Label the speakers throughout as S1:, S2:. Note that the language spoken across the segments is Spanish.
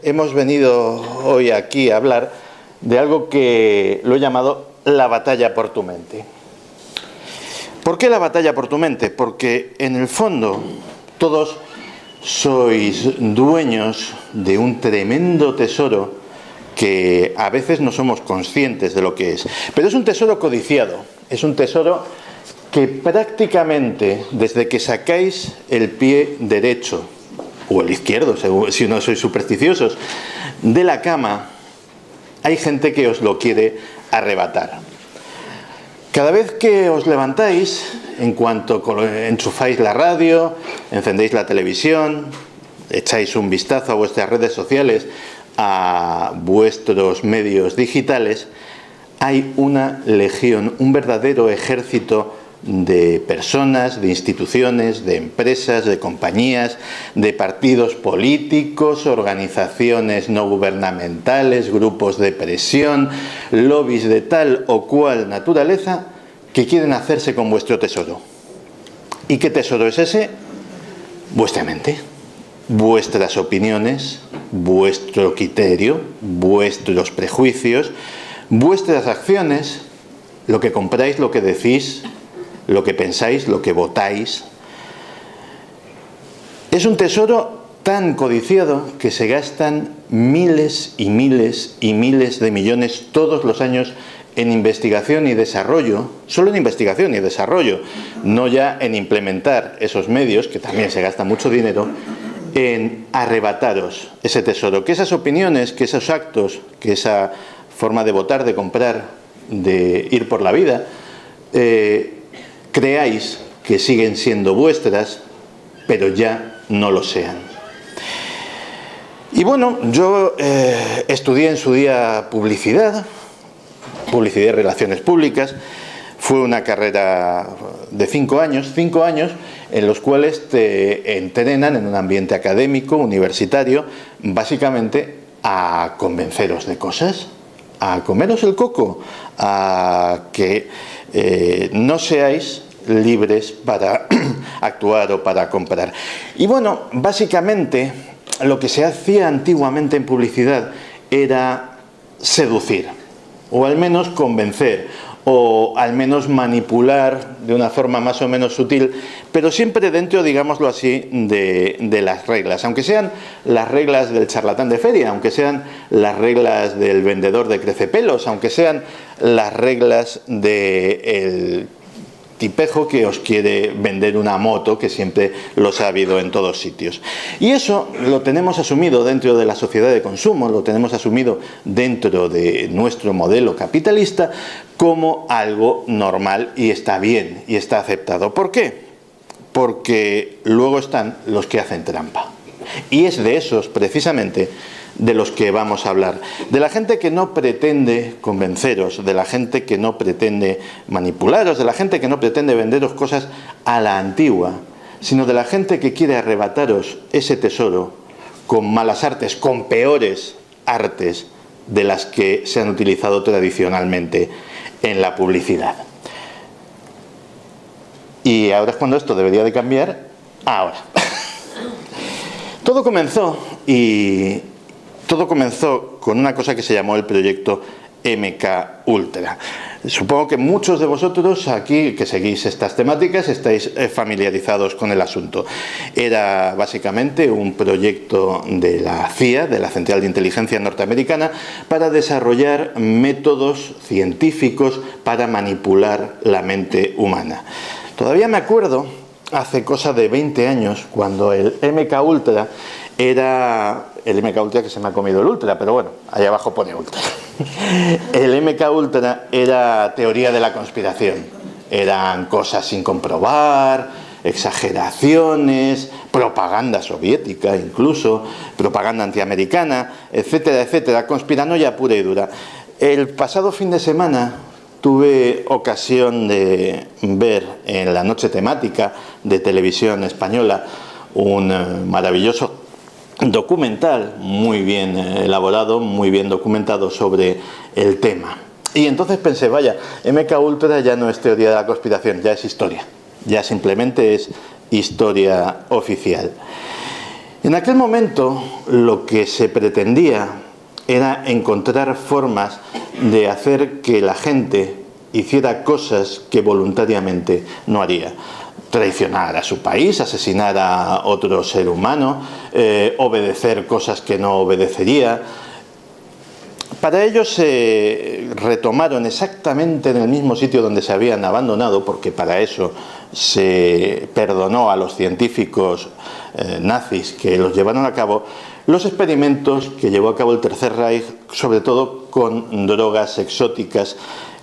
S1: Hemos venido hoy aquí a hablar de algo que lo he llamado la batalla por tu mente. ¿Por qué la batalla por tu mente? Porque en el fondo todos sois dueños de un tremendo tesoro que a veces no somos conscientes de lo que es. Pero es un tesoro codiciado, es un tesoro que prácticamente desde que sacáis el pie derecho o el izquierdo, si no sois supersticiosos, de la cama, hay gente que os lo quiere arrebatar. Cada vez que os levantáis, en cuanto enchufáis la radio, encendéis la televisión, echáis un vistazo a vuestras redes sociales, a vuestros medios digitales, hay una legión, un verdadero ejército de personas, de instituciones, de empresas, de compañías, de partidos políticos, organizaciones no gubernamentales, grupos de presión, lobbies de tal o cual naturaleza que quieren hacerse con vuestro tesoro. ¿Y qué tesoro es ese? Vuestra mente, vuestras opiniones, vuestro criterio, vuestros prejuicios, vuestras acciones, lo que compráis, lo que decís, lo que pensáis, lo que votáis. Es un tesoro tan codiciado que se gastan miles y miles y miles de millones todos los años en investigación y desarrollo, solo en investigación y desarrollo, no ya en implementar esos medios, que también se gasta mucho dinero, en arrebataros ese tesoro, que esas opiniones, que esos actos, que esa forma de votar, de comprar, de ir por la vida, creáis que siguen siendo vuestras, pero ya no lo sean. Y bueno, yo estudié en su día publicidad y relaciones públicas. Fue una carrera de 5 años en los cuales te entrenan en un ambiente académico, universitario, básicamente a convenceros de cosas, a comeros el coco, a que no seáis libres para actuar o para comprar. Y bueno, básicamente lo que se hacía antiguamente en publicidad era seducir, o al menos convencer, o al menos manipular de una forma más o menos sutil, pero siempre dentro, digámoslo así, de las reglas, aunque sean las reglas del charlatán de feria, aunque sean las reglas del vendedor de crecepelos, aunque sean las reglas del tipejo que os quiere vender una moto, que siempre los ha habido en todos sitios. Y eso lo tenemos asumido dentro de la sociedad de consumo, lo tenemos asumido dentro de nuestro modelo capitalista como algo normal y está bien y está aceptado. ¿Por qué? Porque luego están los que hacen trampa. Y es de esos, precisamente, de los que vamos a hablar. De la gente que no pretende convenceros, de la gente que no pretende manipularos, de la gente que no pretende venderos cosas a la antigua, sino de la gente que quiere arrebataros ese tesoro con malas artes, con peores artes de las que se han utilizado tradicionalmente en la publicidad. Y ahora es cuando esto debería de cambiar. Ahora. Todo comenzó con una cosa que se llamó el proyecto MK Ultra. Supongo que muchos de vosotros aquí que seguís estas temáticas estáis familiarizados con el asunto. Era básicamente un proyecto de la CIA, de la Central de Inteligencia Norteamericana, para desarrollar métodos científicos para manipular la mente humana. Todavía me acuerdo, hace cosa de 20 años, cuando el MK Ultra era... El MK Ultra que se me ha comido el Ultra, pero bueno, ahí abajo pone Ultra. El MK Ultra era teoría de la conspiración. Eran cosas sin comprobar, exageraciones, propaganda soviética incluso, propaganda antiamericana, etcétera, etcétera, conspiranoia pura y dura. El pasado fin de semana tuve ocasión de ver en la noche temática de Televisión Española un maravilloso documental muy bien elaborado, muy bien documentado sobre el tema. Y entonces pensé, vaya, MK Ultra ya no es teoría de la conspiración, ya es historia. Ya simplemente es historia oficial. En aquel momento lo que se pretendía era encontrar formas de hacer que la gente hiciera cosas que voluntariamente no haría. Traicionar a su país, asesinar a otro ser humano, obedecer cosas que no obedecería. Para ello se retomaron exactamente en el mismo sitio donde se habían abandonado, porque para eso se perdonó a los científicos nazis que los llevaron a cabo, los experimentos que llevó a cabo el Tercer Reich, sobre todo con drogas exóticas,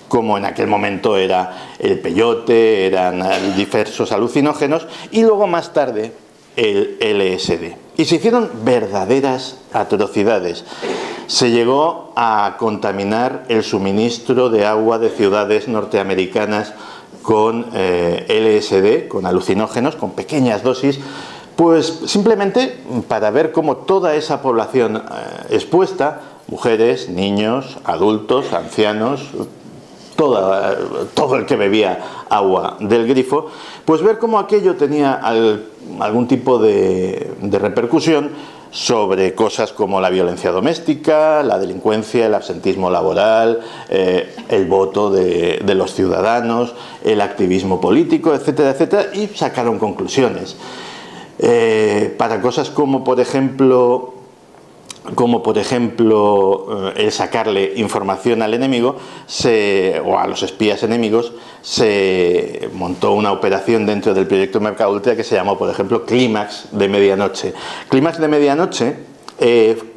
S1: como en aquel momento era el peyote, eran diversos alucinógenos, y luego más tarde el LSD. Y se hicieron verdaderas atrocidades. Se llegó a contaminar el suministro de agua de ciudades norteamericanas con LSD, con alucinógenos, con pequeñas dosis, pues simplemente para ver cómo toda esa población expuesta, mujeres, niños, adultos, ancianos, todo el que bebía agua del grifo, pues ver cómo aquello tenía algún tipo de repercusión sobre cosas como la violencia doméstica, la delincuencia, el absentismo laboral, el voto de los ciudadanos, el activismo político, etcétera, etcétera, y sacaron conclusiones. Para cosas como por ejemplo el sacarle información al enemigo o a los espías enemigos, se montó una operación dentro del proyecto MK Ultra que se llamó, por ejemplo, Clímax de Medianoche. Clímax de Medianoche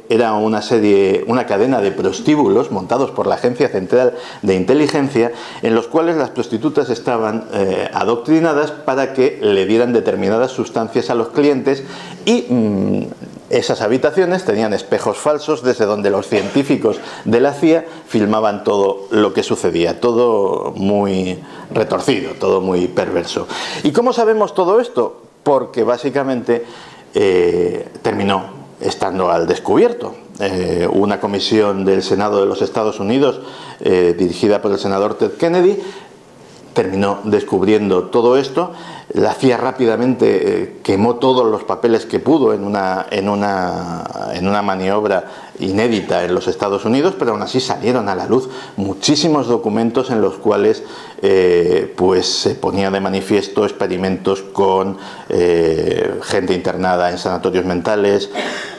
S1: era una cadena de prostíbulos montados por la Agencia Central de Inteligencia, en los cuales las prostitutas estaban adoctrinadas para que le dieran determinadas sustancias a los clientes y esas habitaciones tenían espejos falsos desde donde los científicos de la CIA filmaban todo lo que sucedía, todo muy retorcido, todo muy perverso. ¿Y cómo sabemos todo esto? Porque básicamente terminó estando al descubierto. Una comisión del Senado de los Estados Unidos, dirigida por el senador Ted Kennedy, terminó descubriendo todo esto. La CIA rápidamente quemó todos los papeles que pudo en una maniobra inédita en los Estados Unidos, pero aún así salieron a la luz muchísimos documentos en los cuales pues se ponía de manifiesto experimentos con gente internada en sanatorios mentales,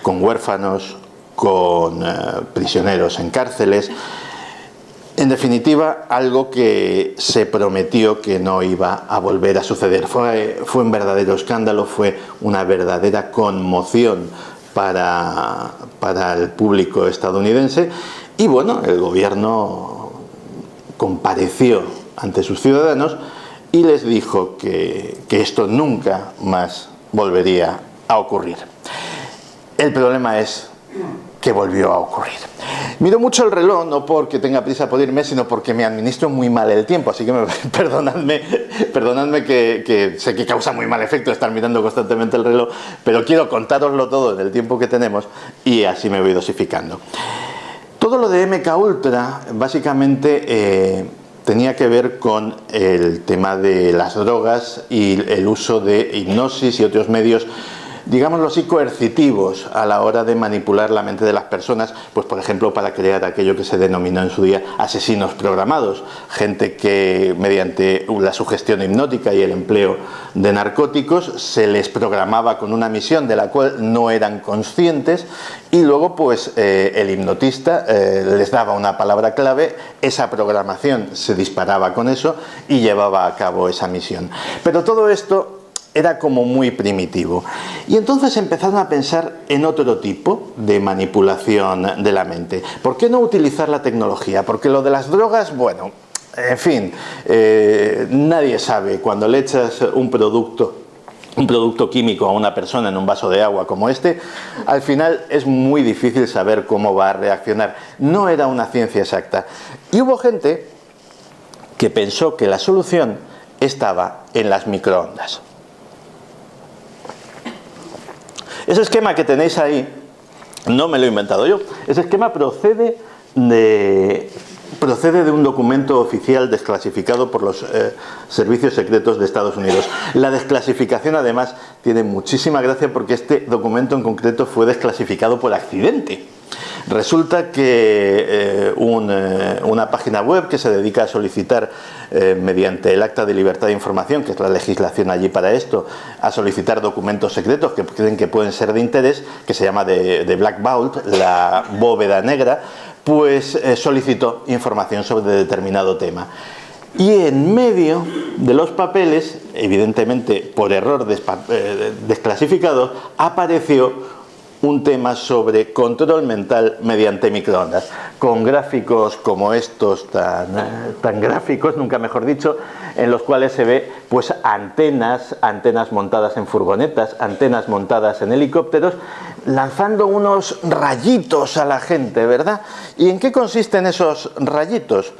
S1: con huérfanos, con prisioneros en cárceles. En definitiva, algo que se prometió que no iba a volver a suceder. Fue un verdadero escándalo, fue una verdadera conmoción para el público estadounidense. Y bueno, el gobierno compareció ante sus ciudadanos y les dijo que esto nunca más volvería a ocurrir. El problema es que volvió a ocurrir. Miro mucho el reloj, no porque tenga prisa por irme, sino porque me administro muy mal el tiempo, así que perdonadme que sé que causa muy mal efecto estar mirando constantemente el reloj, pero quiero contároslo todo en el tiempo que tenemos y así me voy dosificando. Todo lo de MK Ultra básicamente tenía que ver con el tema de las drogas y el uso de hipnosis y otros medios, digámoslo así, coercitivos a la hora de manipular la mente de las personas, pues por ejemplo para crear aquello que se denominó en su día asesinos programados, gente que mediante la sugestión hipnótica y el empleo de narcóticos se les programaba con una misión de la cual no eran conscientes y luego pues el hipnotista les daba una palabra clave, esa programación se disparaba con eso y llevaba a cabo esa misión. Pero todo esto era como muy primitivo. Y entonces empezaron a pensar en otro tipo de manipulación de la mente. ¿Por qué no utilizar la tecnología? Porque lo de las drogas, bueno, en fin, nadie sabe. Cuando le echas un producto químico a una persona en un vaso de agua como este, al final es muy difícil saber cómo va a reaccionar. No era una ciencia exacta. Y hubo gente que pensó que la solución estaba en las microondas. Ese esquema que tenéis ahí, no me lo he inventado yo, ese esquema procede de procede de un documento oficial desclasificado por los servicios secretos de Estados Unidos. La desclasificación, además, tiene muchísima gracia porque este documento en concreto fue desclasificado por accidente. Resulta que una página web que se dedica a solicitar, mediante el Acta de Libertad de Información, que es la legislación allí para esto, a solicitar documentos secretos que creen que pueden ser de interés, que se llama de Black Vault, la bóveda negra, pues solicitó información sobre determinado tema. Y en medio de los papeles, evidentemente por error desclasificados, apareció un tema sobre control mental mediante microondas, con gráficos como estos, tan gráficos, nunca mejor dicho, en los cuales se ve pues antenas montadas en furgonetas, antenas montadas en helicópteros, lanzando unos rayitos a la gente, ¿verdad? ¿Y en qué consisten esos rayitos?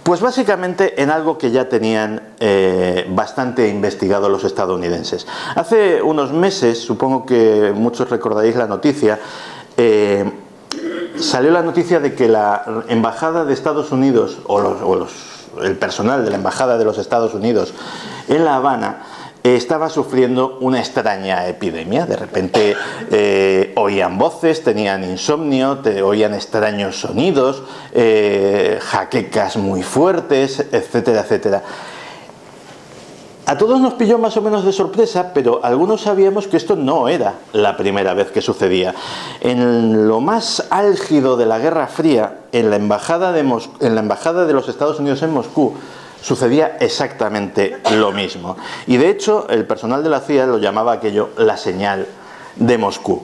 S1: Pues básicamente en algo que ya tenían bastante investigado los estadounidenses. Hace unos meses, supongo que muchos recordaréis la noticia, salió la noticia de que la embajada de Estados Unidos, el personal de la embajada de los Estados Unidos en La Habana, estaba sufriendo una extraña epidemia. De repente oían voces, tenían insomnio, oían extraños sonidos, jaquecas muy fuertes, etcétera, etcétera. A todos nos pilló más o menos de sorpresa, pero algunos sabíamos que esto no era la primera vez que sucedía. En lo más álgido de la Guerra Fría, en la embajada de los Estados Unidos en Moscú, sucedía exactamente lo mismo. Y de hecho, el personal de la CIA lo llamaba aquello la señal de Moscú.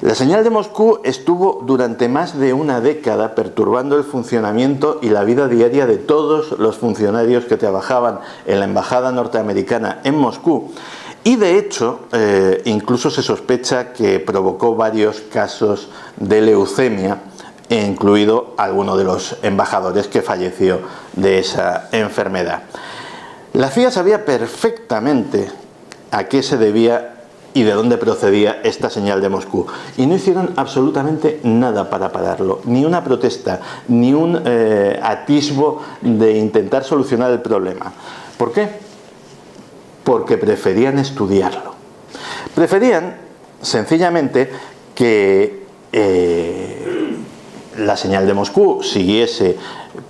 S1: La señal de Moscú estuvo durante más de una década perturbando el funcionamiento y la vida diaria de todos los funcionarios que trabajaban en la embajada norteamericana en Moscú. Y de hecho, incluso se sospecha que provocó varios casos de leucemia, incluido alguno de los embajadores que falleció de esa enfermedad. La CIA sabía perfectamente a qué se debía y de dónde procedía esta señal de Moscú, y no hicieron absolutamente nada para pararlo, ni una protesta, ni un atisbo de intentar solucionar el problema. ¿Por qué? Porque preferían estudiarlo. Preferían, sencillamente, que la señal de Moscú siguiese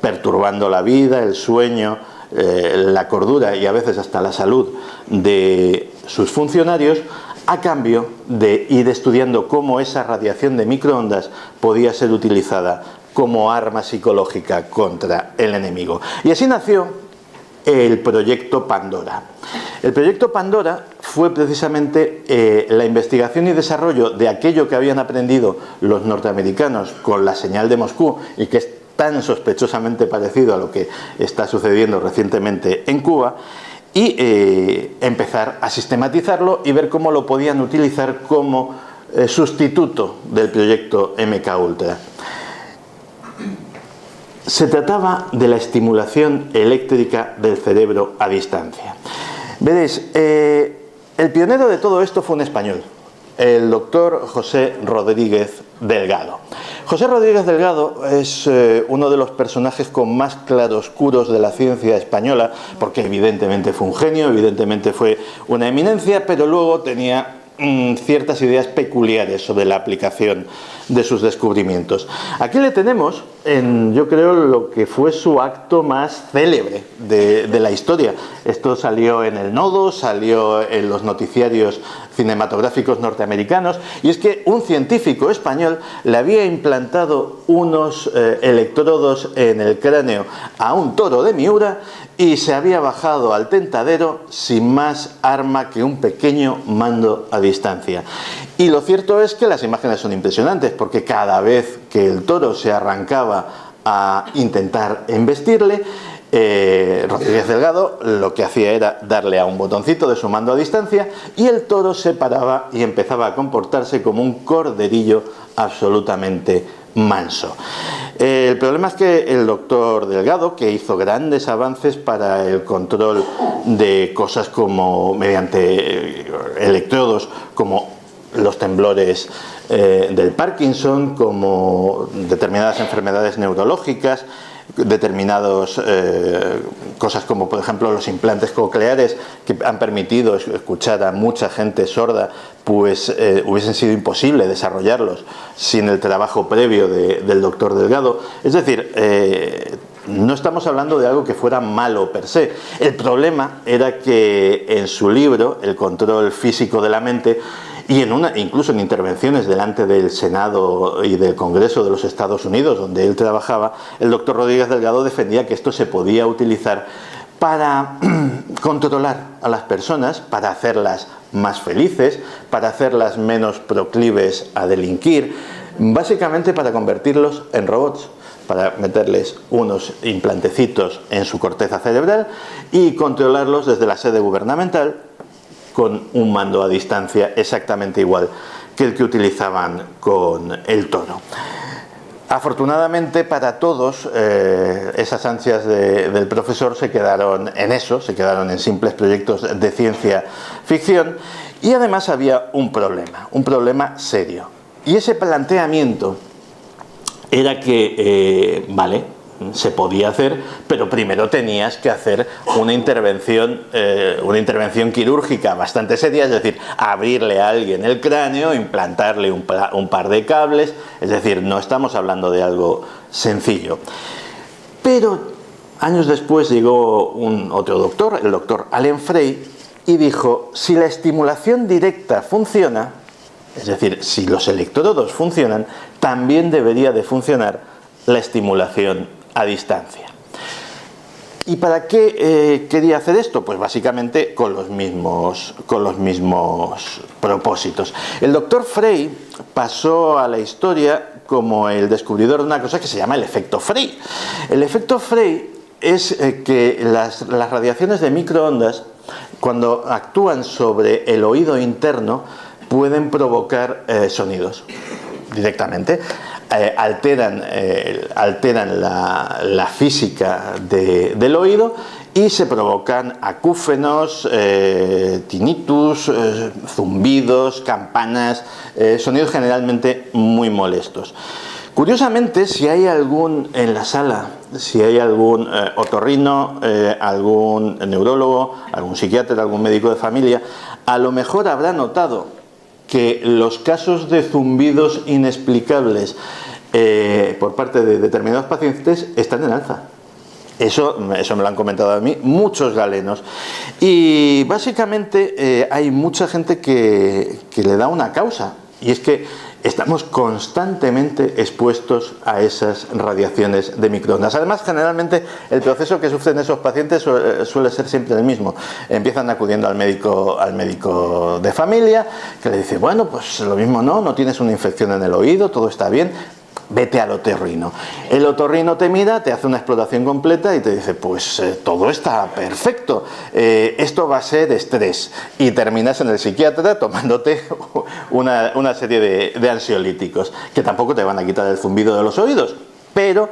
S1: perturbando la vida, el sueño, la cordura y a veces hasta la salud de sus funcionarios, a cambio de ir estudiando cómo esa radiación de microondas podía ser utilizada como arma psicológica contra el enemigo. Y así nació el proyecto Pandora. El proyecto Pandora fue precisamente la investigación y desarrollo de aquello que habían aprendido los norteamericanos con la señal de Moscú, y que es tan sospechosamente parecido a lo que está sucediendo recientemente en Cuba, y empezar a sistematizarlo y ver cómo lo podían utilizar como sustituto del proyecto MKUltra. Se trataba de la estimulación eléctrica del cerebro a distancia. Veréis, el pionero de todo esto fue un español, el doctor José Rodríguez Delgado. José Rodríguez Delgado es uno de los personajes con más claroscuros de la ciencia española, porque evidentemente fue un genio, evidentemente fue una eminencia, pero luego tenía ciertas ideas peculiares sobre la aplicación de sus descubrimientos. Aquí le tenemos en, yo creo, lo que fue su acto más célebre de la historia. Esto salió en El Nodo, salió en los noticiarios cinematográficos norteamericanos, y es que un científico español le había implantado unos electrodos en el cráneo a un toro de Miura y se había bajado al tentadero sin más arma que un pequeño mando a distancia. Y lo cierto es que las imágenes son impresionantes, porque cada vez que el toro se arrancaba a intentar embestirle, Rodríguez Delgado lo que hacía era darle a un botoncito de su mando a distancia y el toro se paraba y empezaba a comportarse como un corderillo absolutamente manso. El problema es que el doctor Delgado, que hizo grandes avances para el control de cosas como mediante electrodos, como los temblores del Parkinson, como determinadas enfermedades neurológicas, determinadas cosas como por ejemplo los implantes cocleares, que han permitido escuchar a mucha gente sorda, pues hubiesen sido imposible desarrollarlos sin el trabajo previo del doctor Delgado. Es decir, no estamos hablando de algo que fuera malo per se. El problema era que en su libro, El control físico de la mente, y incluso en intervenciones delante del Senado y del Congreso de los Estados Unidos, donde él trabajaba, el doctor Rodríguez Delgado defendía que esto se podía utilizar para controlar a las personas, para hacerlas más felices, para hacerlas menos proclives a delinquir, básicamente para convertirlos en robots, para meterles unos implantecitos en su corteza cerebral y controlarlos desde la sede gubernamental con un mando a distancia exactamente igual que el que utilizaban con el Toro. Afortunadamente para todos, esas ansias del profesor se quedaron en eso, se quedaron en simples proyectos de ciencia ficción, y además había un problema serio. Y ese planteamiento era que, vale, se podía hacer, pero primero tenías que hacer una intervención quirúrgica bastante seria, es decir, abrirle a alguien el cráneo, implantarle un par de cables, es decir, no estamos hablando de algo sencillo. Pero años después llegó otro doctor, el doctor Allen Frey, y dijo, si la estimulación directa funciona, es decir, si los electrodos funcionan, también debería de funcionar la estimulación a distancia. ¿Y para qué quería hacer esto? Pues básicamente con los mismos propósitos. El doctor Frey pasó a la historia como el descubridor de una cosa que se llama el efecto Frey. El efecto Frey es que las radiaciones de microondas, cuando actúan sobre el oído interno, pueden provocar sonidos directamente. Alteran la física del oído y se provocan acúfenos, tinnitus, zumbidos, campanas, sonidos generalmente muy molestos. Curiosamente, si hay algún en la sala, si hay algún otorrino, algún neurólogo, algún psiquiatra, algún médico de familia, a lo mejor habrá notado que los casos de zumbidos inexplicables por parte de determinados pacientes están en alza. Eso me lo han comentado a mí muchos galenos. Y básicamente hay mucha gente que le da una causa, y es que estamos constantemente expuestos a esas radiaciones de microondas. Además, generalmente el proceso que sufren esos pacientes suele ser siempre el mismo. Empiezan acudiendo al médico de familia, que le dice, bueno, pues lo mismo no tienes una infección en el oído, todo está bien, vete al otorrino. El otorrino te mira, te hace una exploración completa y te dice, pues todo está perfecto, esto va a ser estrés. Y terminas en el psiquiatra tomándote una serie de ansiolíticos, que tampoco te van a quitar el zumbido de los oídos, pero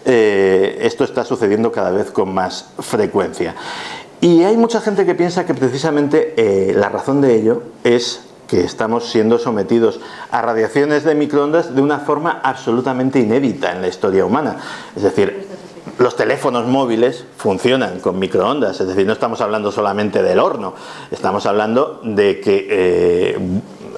S1: esto está sucediendo cada vez con más frecuencia. Y hay mucha gente que piensa que precisamente la razón de ello es que estamos siendo sometidos a radiaciones de microondas de una forma absolutamente inédita en la historia humana. Es decir, los teléfonos móviles funcionan con microondas, es decir, no estamos hablando solamente del horno, estamos hablando de que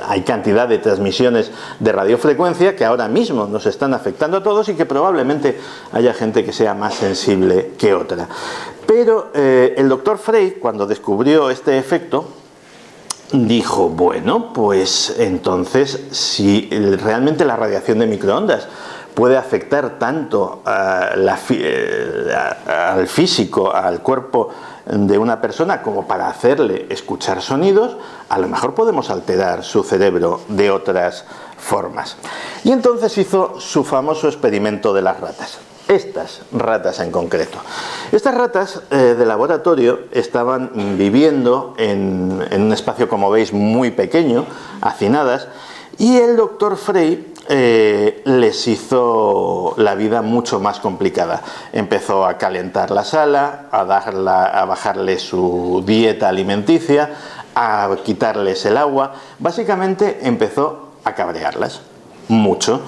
S1: hay cantidad de transmisiones de radiofrecuencia que ahora mismo nos están afectando a todos y que probablemente haya gente que sea más sensible que otra. Pero el doctor Frey, cuando descubrió este efecto, dijo, bueno, pues entonces si realmente la radiación de microondas puede afectar tanto al físico, al cuerpo de una persona como para hacerle escuchar sonidos, a lo mejor podemos alterar su cerebro de otras formas. Y entonces hizo su famoso experimento de las ratas. Estas ratas en concreto. Estas ratas de laboratorio estaban viviendo en un espacio, como veis, muy pequeño, hacinadas, y el doctor Frey les hizo la vida mucho más complicada. Empezó a calentar la sala, a bajarle su dieta alimenticia, a quitarles el agua. Básicamente empezó a cabrearlas. mucho.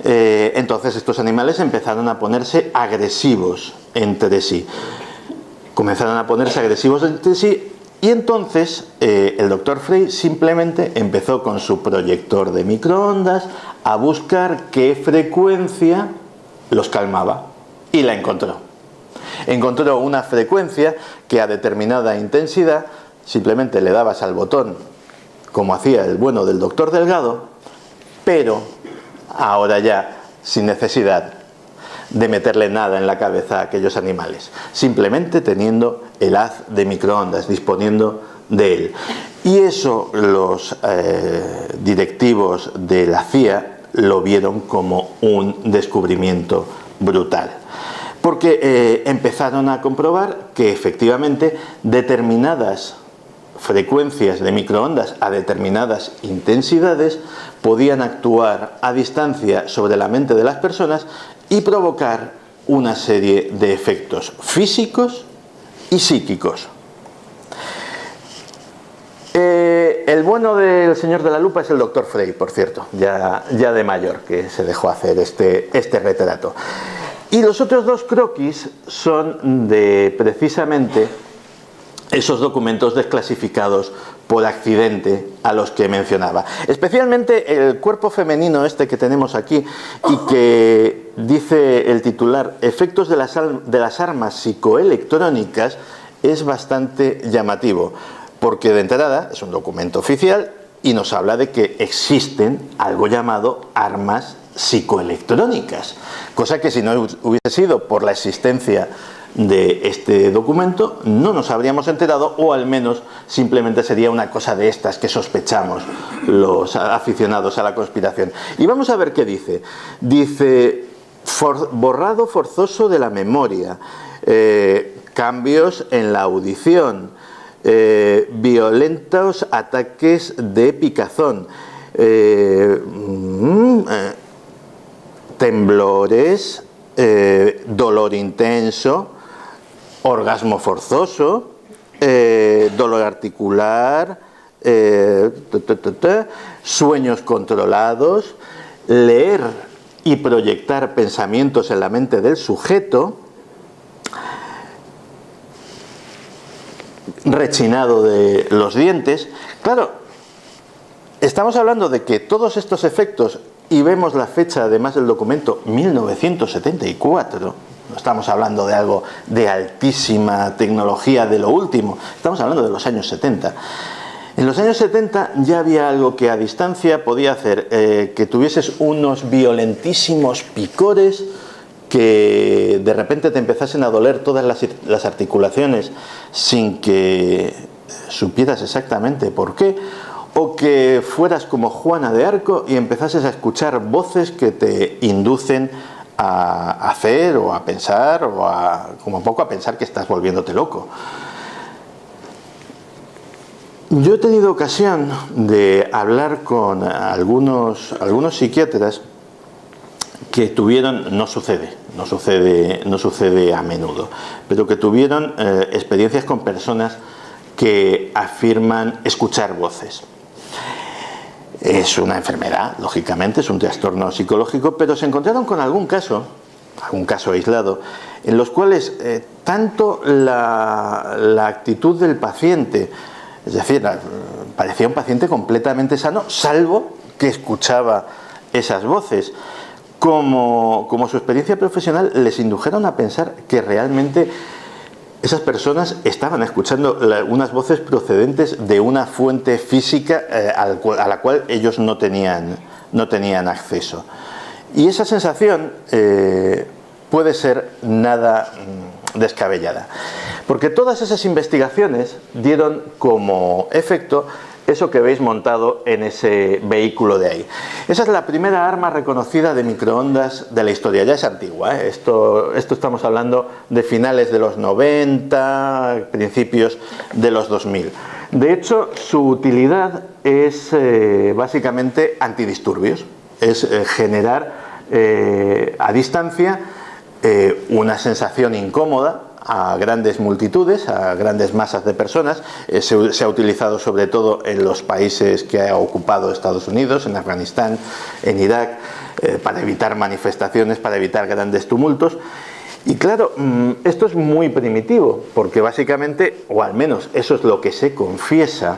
S1: Entonces estos animales empezaron a ponerse agresivos entre sí. Comenzaron a ponerse agresivos entre sí y entonces el doctor Frey simplemente empezó con su proyector de microondas a buscar qué frecuencia los calmaba y la encontró. Encontró una frecuencia que a determinada intensidad simplemente le dabas al botón como hacía el bueno del doctor Delgado, pero ahora ya sin necesidad de meterle nada en la cabeza a aquellos animales, simplemente teniendo el haz de microondas, disponiendo de él. Y eso los directivos de la CIA lo vieron como un descubrimiento brutal, porque empezaron a comprobar que efectivamente determinadas frecuencias de microondas a determinadas intensidades podían actuar a distancia sobre la mente de las personas y provocar una serie de efectos físicos y psíquicos. El bueno del señor de la lupa es el doctor Frey, por cierto, ya de mayor, que se dejó hacer este retrato. Y los otros dos croquis son de precisamente esos documentos desclasificados por accidente a los que mencionaba. Especialmente el cuerpo femenino este que tenemos aquí y que dice el titular efectos de las armas psicoelectrónicas es bastante llamativo, porque de entrada es un documento oficial y nos habla de que existen algo llamado armas psicoelectrónicas, cosa que si no hubiese sido por la existencia de este documento no nos habríamos enterado, o al menos simplemente sería una cosa de estas que sospechamos los aficionados a la conspiración. Y vamos a ver qué dice. Dice borrado forzoso de la memoria, cambios en la audición, violentos ataques de picazón, temblores, dolor intenso, orgasmo forzoso, dolor articular, sueños controlados, leer y proyectar pensamientos en la mente del sujeto, rechinado de los dientes. Claro, estamos hablando de que todos estos efectos, y vemos la fecha además del documento, 1974, no estamos hablando de algo de altísima tecnología, de lo último, estamos hablando de los años 70. En los años 70 ya había algo que a distancia podía hacer que tuvieses unos violentísimos picores, que de repente te empezasen a doler todas las articulaciones sin que supieras exactamente por qué, o que fueras como Juana de Arco y empezases a escuchar voces que te inducen a hacer o a pensar, o como poco a pensar que estás volviéndote loco. Yo he tenido ocasión de hablar con algunos psiquiatras que tuvieron, no sucede a menudo, pero que tuvieron experiencias con personas que afirman escuchar voces. Es una enfermedad, lógicamente, es un trastorno psicológico, pero se encontraron con algún caso aislado, en los cuales tanto la actitud del paciente, es decir, parecía un paciente completamente sano, salvo que escuchaba esas voces, como su experiencia profesional les indujeron a pensar que realmente esas personas estaban escuchando unas voces procedentes de una fuente física a la cual ellos no tenían acceso. Y esa sensación puede ser nada descabellada, porque todas esas investigaciones dieron como efecto eso que veis montado en ese vehículo de ahí. Esa es la primera arma reconocida de microondas de la historia. Ya es antigua, ¿eh? Esto estamos hablando de finales de los 90, principios de los 2000. De hecho, su utilidad es básicamente antidisturbios. Es generar a distancia una sensación incómoda a grandes multitudes, a grandes masas de personas. Se ha utilizado sobre todo en los países que ha ocupado Estados Unidos, en Afganistán, en Irak, para evitar manifestaciones, para evitar grandes tumultos. Y claro, esto es muy primitivo, porque básicamente, o al menos eso es lo que se confiesa,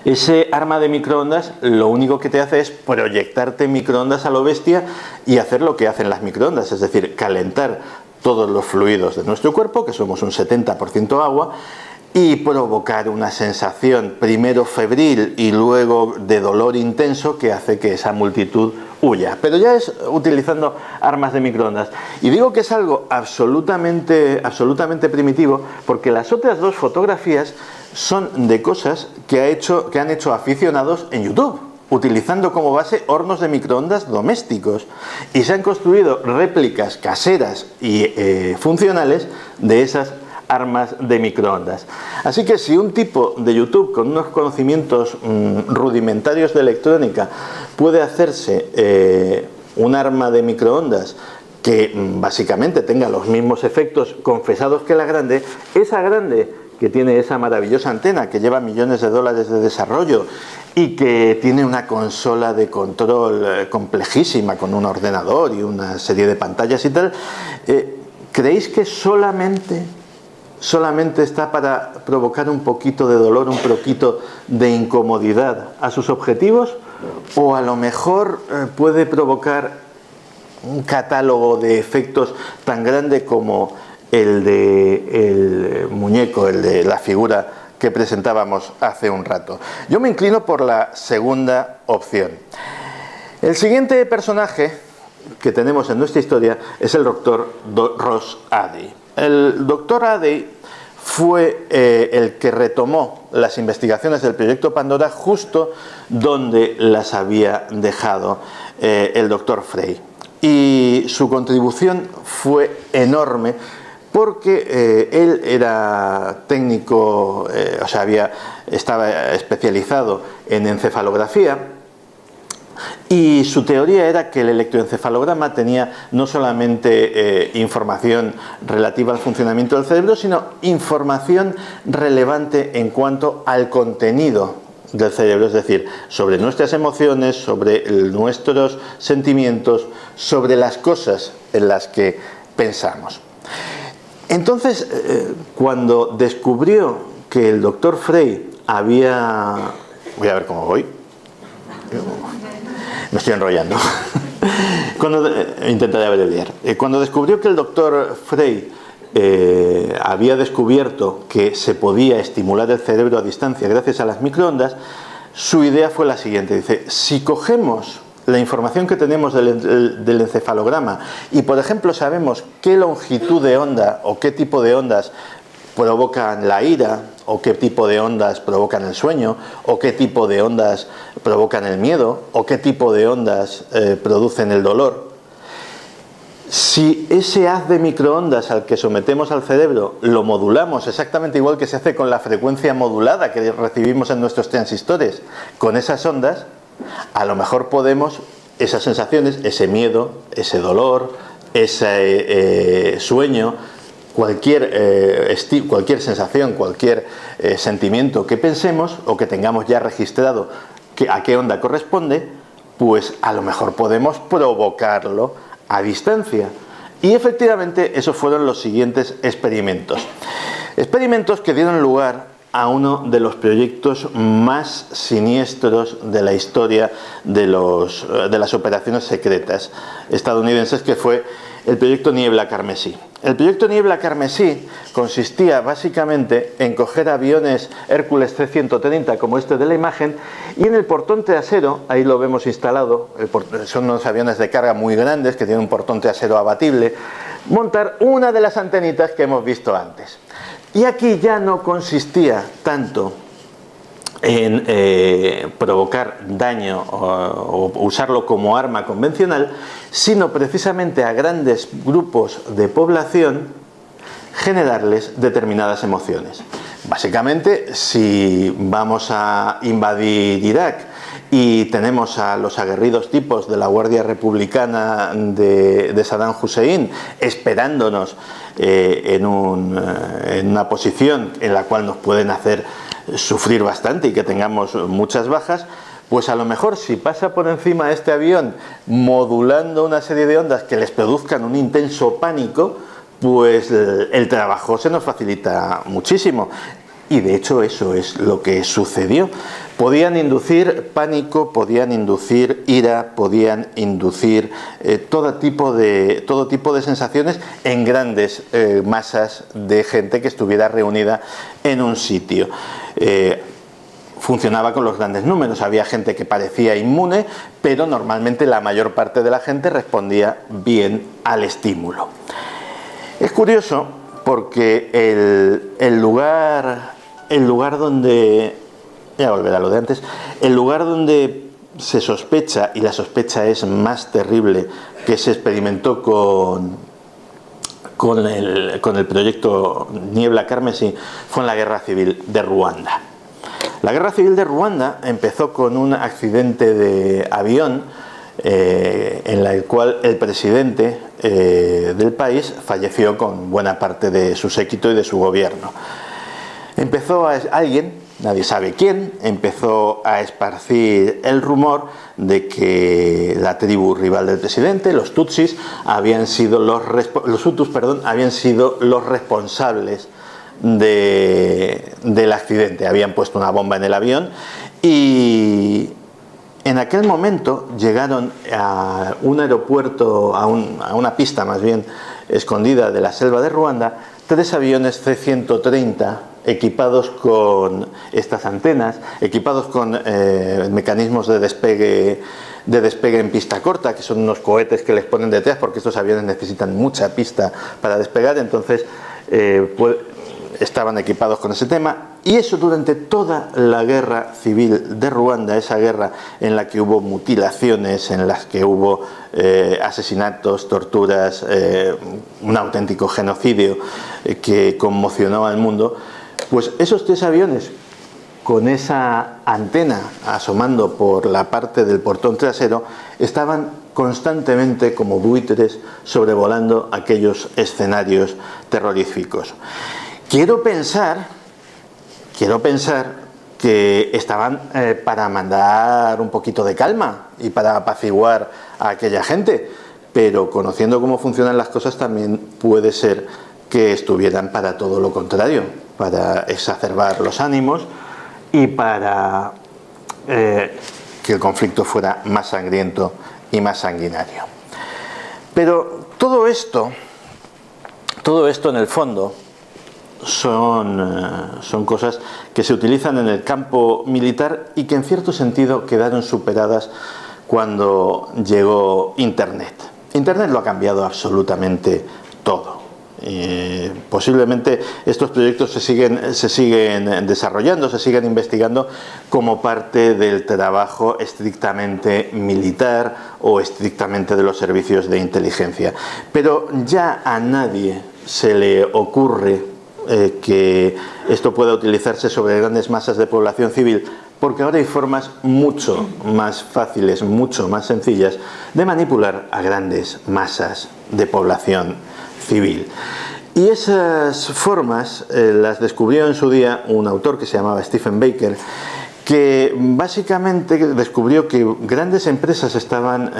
S1: ese arma de microondas lo único que te hace es proyectarte microondas a lo bestia y hacer lo que hacen las microondas, es decir, calentar todos los fluidos de nuestro cuerpo, que somos un 70% agua, y provocar una sensación primero febril y luego de dolor intenso que hace que esa multitud huya. Pero ya es utilizando armas de microondas. Y digo que es algo absolutamente primitivo, porque las otras dos fotografías son de cosas que han hecho aficionados en YouTube, utilizando como base hornos de microondas domésticos, y se han construido réplicas caseras y funcionales de esas armas de microondas. Así que si un tipo de YouTube con unos conocimientos rudimentarios de electrónica puede hacerse un arma de microondas que básicamente tenga los mismos efectos confesados que la grande, esa grande que tiene esa maravillosa antena que lleva millones de dólares de desarrollo y que tiene una consola de control complejísima con un ordenador y una serie de pantallas y tal, ¿creéis que solamente está para provocar un poquito de dolor, un poquito de incomodidad a sus objetivos? ¿O a lo mejor puede provocar un catálogo de efectos tan grande como el de el muñeco, el de la figura que presentábamos hace un rato? Yo me inclino por la segunda opción. El siguiente personaje que tenemos en nuestra historia es el doctor Ross Adey. El doctor Adey fue el que retomó las investigaciones del proyecto Pandora justo donde las había dejado el doctor Frey. Y su contribución fue enorme, porque él era técnico, estaba especializado en encefalografía, y su teoría era que el electroencefalograma tenía no solamente información relativa al funcionamiento del cerebro, sino información relevante en cuanto al contenido del cerebro, es decir, sobre nuestras emociones, sobre nuestros sentimientos, sobre las cosas en las que pensamos. Entonces, cuando descubrió que el doctor Frey había... Voy a ver cómo voy. Me estoy enrollando. Intentaré abreviar. Cuando descubrió que el doctor Frey había descubierto que se podía estimular el cerebro a distancia gracias a las microondas, su idea fue la siguiente. Dice, si cogemos la información que tenemos del encefalograma y, por ejemplo, sabemos qué longitud de onda o qué tipo de ondas provocan la ira, o qué tipo de ondas provocan el sueño, o qué tipo de ondas provocan el miedo, o qué tipo de ondas producen el dolor, si ese haz de microondas al que sometemos al cerebro lo modulamos exactamente igual que se hace con la frecuencia modulada que recibimos en nuestros transistores, con esas ondas, a lo mejor podemos, esas sensaciones, ese miedo, ese dolor, ese sueño, cualquier sensación, cualquier sentimiento que pensemos o que tengamos ya registrado a qué onda corresponde, pues a lo mejor podemos provocarlo a distancia. Y efectivamente esos fueron los siguientes experimentos. Experimentos que dieron lugar a uno de los proyectos más siniestros de la historia de las operaciones secretas estadounidenses, que fue el proyecto Niebla Carmesí. El proyecto Niebla Carmesí consistía básicamente en coger aviones Hércules C-130 como este de la imagen, y en el portón trasero, ahí lo vemos instalado, son unos aviones de carga muy grandes que tienen un portón trasero abatible, montar una de las antenitas que hemos visto antes. Y aquí ya no consistía tanto en provocar daño o usarlo como arma convencional, sino precisamente a grandes grupos de población generarles determinadas emociones. Básicamente, si vamos a invadir Irak y tenemos a los aguerridos tipos de la Guardia Republicana de Saddam Hussein esperándonos en una posición en la cual nos pueden hacer sufrir bastante y que tengamos muchas bajas, pues a lo mejor si pasa por encima este avión modulando una serie de ondas que les produzcan un intenso pánico, pues el trabajo se nos facilita muchísimo. Y de hecho eso es lo que sucedió. Podían inducir pánico, podían inducir ira, podían inducir todo tipo de sensaciones en grandes masas de gente que estuviera reunida en un sitio. Funcionaba con los grandes números, había gente que parecía inmune, pero normalmente la mayor parte de la gente respondía bien al estímulo. Es curioso porque el lugar donde, ya volverá a lo de antes, el lugar donde se sospecha, y la sospecha es más terrible, que se experimentó con el proyecto Niebla Carmesí, fue en la Guerra Civil de Ruanda. La Guerra Civil de Ruanda empezó con un accidente de avión en el cual el presidente del país falleció con buena parte de su séquito y de su gobierno. Alguien, nadie sabe quién, empezó a esparcir el rumor de que la tribu rival del presidente, los Tutsis, habían sido los Hutus, habían sido los responsables del accidente. Habían puesto una bomba en el avión y en aquel momento llegaron a un aeropuerto, a una pista más bien escondida de la selva de Ruanda, 3 aviones C-130 equipados con estas antenas, equipados con mecanismos de despegue en pista corta, que son unos cohetes que les ponen detrás porque estos aviones necesitan mucha pista para despegar, entonces estaban equipados con ese tema. Y eso durante toda la guerra civil de Ruanda, esa guerra en la que hubo mutilaciones, en las que hubo asesinatos, torturas, un auténtico genocidio que conmocionó al mundo, pues esos 3 aviones con esa antena asomando por la parte del portón trasero estaban constantemente como buitres sobrevolando aquellos escenarios terroríficos. Quiero pensar que estaban para mandar un poquito de calma y para apaciguar a aquella gente, pero conociendo cómo funcionan las cosas también puede ser que estuvieran para todo lo contrario, para exacerbar los ánimos y para que el conflicto fuera más sangriento y más sanguinario. Pero todo esto en el fondo son cosas que se utilizan en el campo militar y que en cierto sentido quedaron superadas cuando llegó Internet. Internet lo ha cambiado absolutamente todo. Posiblemente estos proyectos se siguen desarrollando, se siguen investigando como parte del trabajo estrictamente militar o estrictamente de los servicios de inteligencia. Pero ya a nadie se le ocurre que esto pueda utilizarse sobre grandes masas de población civil, porque ahora hay formas mucho más fáciles, mucho más sencillas de manipular a grandes masas de población civil. Y esas formas las descubrió en su día un autor que se llamaba Stephen Baker, que básicamente descubrió que grandes empresas estaban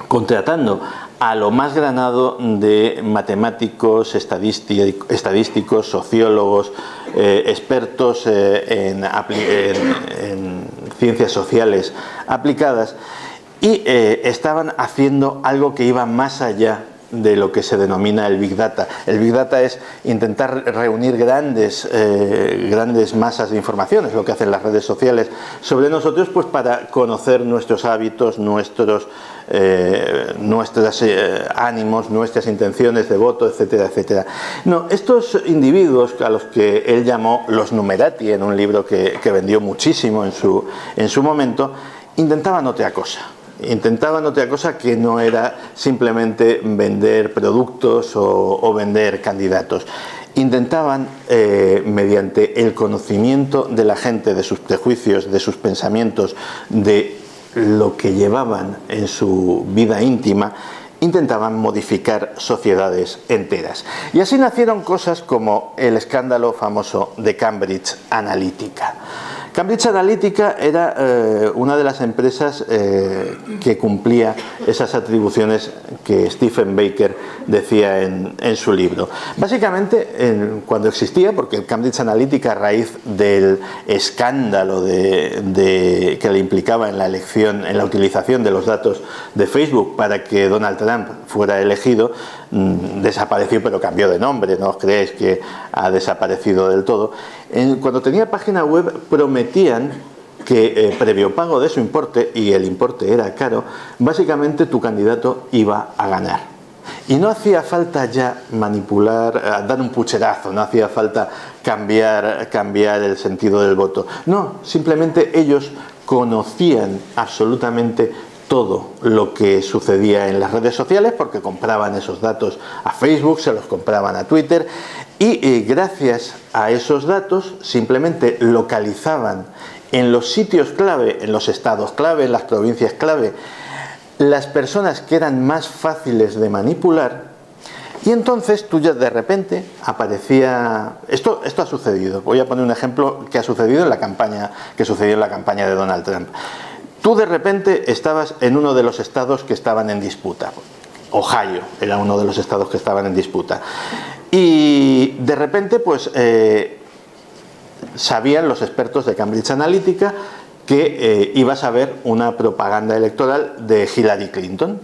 S1: contratando a lo más granado de matemáticos, estadísticos, sociólogos, expertos en ciencias sociales aplicadas, y estaban haciendo algo que iba más allá de lo que se denomina el Big Data. El Big Data es intentar reunir grandes masas de información, es lo que hacen las redes sociales sobre nosotros, pues para conocer nuestros hábitos, nuestros ánimos, nuestras intenciones de voto, etcétera, etcétera. No, estos individuos a los que él llamó los numerati, en un libro que vendió muchísimo en su momento, intentaban otra cosa. Intentaban otra cosa que no era simplemente vender productos o vender candidatos. Intentaban, mediante el conocimiento de la gente, de sus prejuicios, de sus pensamientos, de lo que llevaban en su vida íntima, intentaban modificar sociedades enteras. Y así nacieron cosas como el escándalo famoso de Cambridge Analytica. Cambridge Analytica era una de las empresas que cumplía esas atribuciones que Stephen Baker decía en su libro. Básicamente, cuando existía, porque Cambridge Analytica, a raíz del escándalo que le implicaba en la elección, en la utilización de los datos de Facebook para que Donald Trump fuera elegido, desapareció, pero cambió de nombre, no os creéis que ha desaparecido del todo. Cuando tenía página web prometían que previo pago de su importe, y el importe era caro, básicamente tu candidato iba a ganar. Y no hacía falta ya manipular, dar un pucherazo, no hacía falta cambiar el sentido del voto. No, simplemente ellos conocían absolutamente todo lo que sucedía en las redes sociales, porque compraban esos datos a Facebook, se los compraban a Twitter, y gracias a esos datos simplemente localizaban en los sitios clave, en los estados clave, en las provincias clave, las personas que eran más fáciles de manipular, y entonces tú ya de repente aparecía... Esto ha sucedido. Voy a poner un ejemplo que ha sucedido en la campaña, de Donald Trump. Tú de repente estabas en uno de los estados que estaban en disputa. Ohio era uno de los estados que estaban en disputa. Y de repente, pues, sabían los expertos de Cambridge Analytica que ibas a ver una propaganda electoral de Hillary Clinton.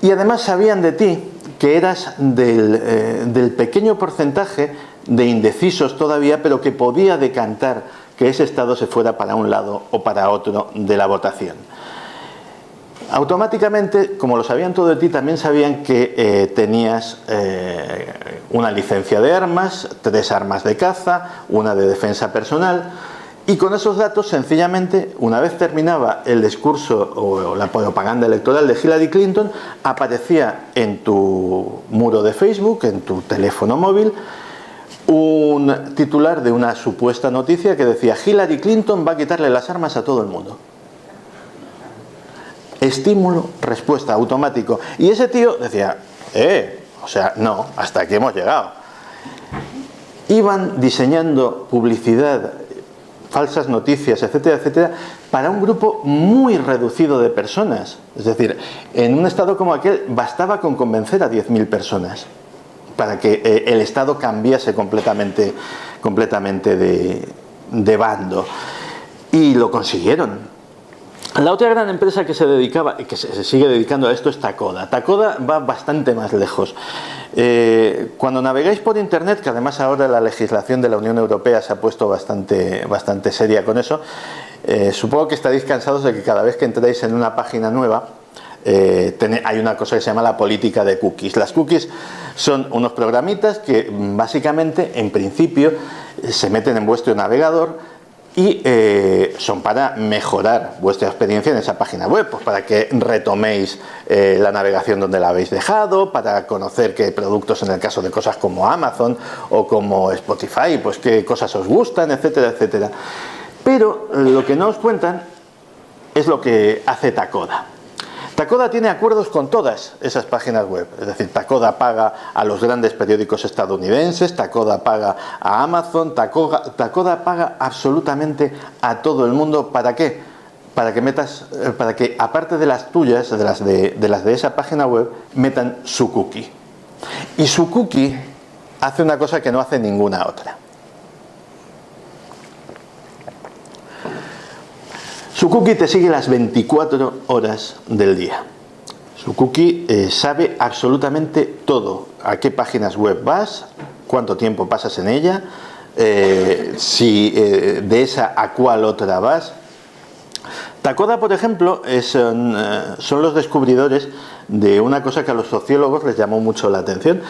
S1: Y además sabían de ti que eras del pequeño porcentaje de indecisos todavía, pero que podía decantar que ese estado se fuera para un lado o para otro de la votación. Automáticamente, como lo sabían todo de ti, también sabían que tenías una licencia de armas, 3 armas de caza, una de defensa personal, y con esos datos, sencillamente, una vez terminaba el discurso o la propaganda electoral de Hillary Clinton, aparecía en tu muro de Facebook, en tu teléfono móvil, un titular de una supuesta noticia que decía: Hillary Clinton va a quitarle las armas a todo el mundo. Estímulo, respuesta, automático. Y ese tío decía, o sea, no, hasta aquí hemos llegado. Iban diseñando publicidad, falsas noticias, etcétera, etcétera, para un grupo muy reducido de personas. Es decir, en un estado como aquel bastaba con convencer a 10.000 personas para que el estado cambiase completamente de bando. Y lo consiguieron. La otra gran empresa que se dedicaba y que se sigue dedicando a esto es Takoda. Takoda va bastante más lejos. Cuando navegáis por internet, que además ahora la legislación de la Unión Europea se ha puesto bastante seria con eso, supongo que estaréis cansados de que cada vez que entráis en una página nueva hay una cosa que se llama la política de cookies. Las cookies son unos programitas que básicamente, en principio, se meten en vuestro navegador y son para mejorar vuestra experiencia en esa página web, pues para que retoméis la navegación donde la habéis dejado, para conocer qué productos, en el caso de cosas como Amazon o como Spotify, pues qué cosas os gustan, etcétera, etcétera. Pero lo que no os cuentan es lo que hace Takoda. Takoda tiene acuerdos con todas esas páginas web, es decir, Takoda paga a los grandes periódicos estadounidenses, Takoda paga a Amazon, Takoda paga absolutamente a todo el mundo. ¿Para qué? Para que aparte de las tuyas, de las de esa página web, metan su cookie. Y su cookie hace una cosa que no hace ninguna otra. Su cookie te sigue las 24 horas del día. Su cookie sabe absolutamente todo. A qué páginas web vas, cuánto tiempo pasas en ella, si de esa a cuál otra vas. Takoda, por ejemplo, son los descubridores de una cosa que a los sociólogos les llamó mucho la atención,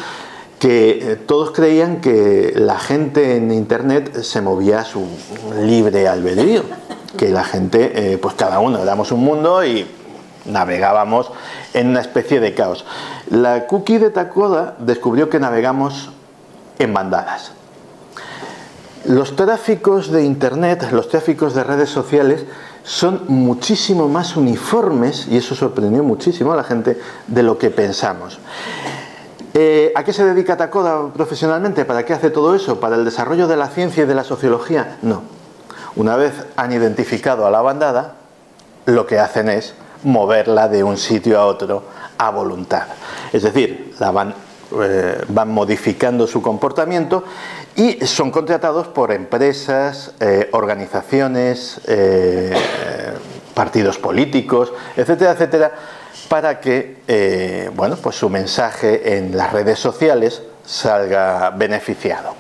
S1: que todos creían que la gente en internet se movía a su libre albedrío. que la gente, pues cada uno éramos un mundo y navegábamos en una especie de caos. La cookie de Takoda descubrió que navegamos en bandadas. Los tráficos de internet, los tráficos de redes sociales son muchísimo más uniformes, y eso sorprendió muchísimo a la gente, de lo que pensamos. ¿A qué se dedica Takoda profesionalmente? ¿Para qué hace todo eso? ¿Para el desarrollo de la ciencia y de la sociología? No. Una vez han identificado a la bandada, lo que hacen es moverla de un sitio a otro a voluntad. Es decir, van modificando su comportamiento y son contratados por empresas, organizaciones, partidos políticos, etcétera, etcétera, para que bueno, pues su mensaje en las redes sociales salga beneficiado.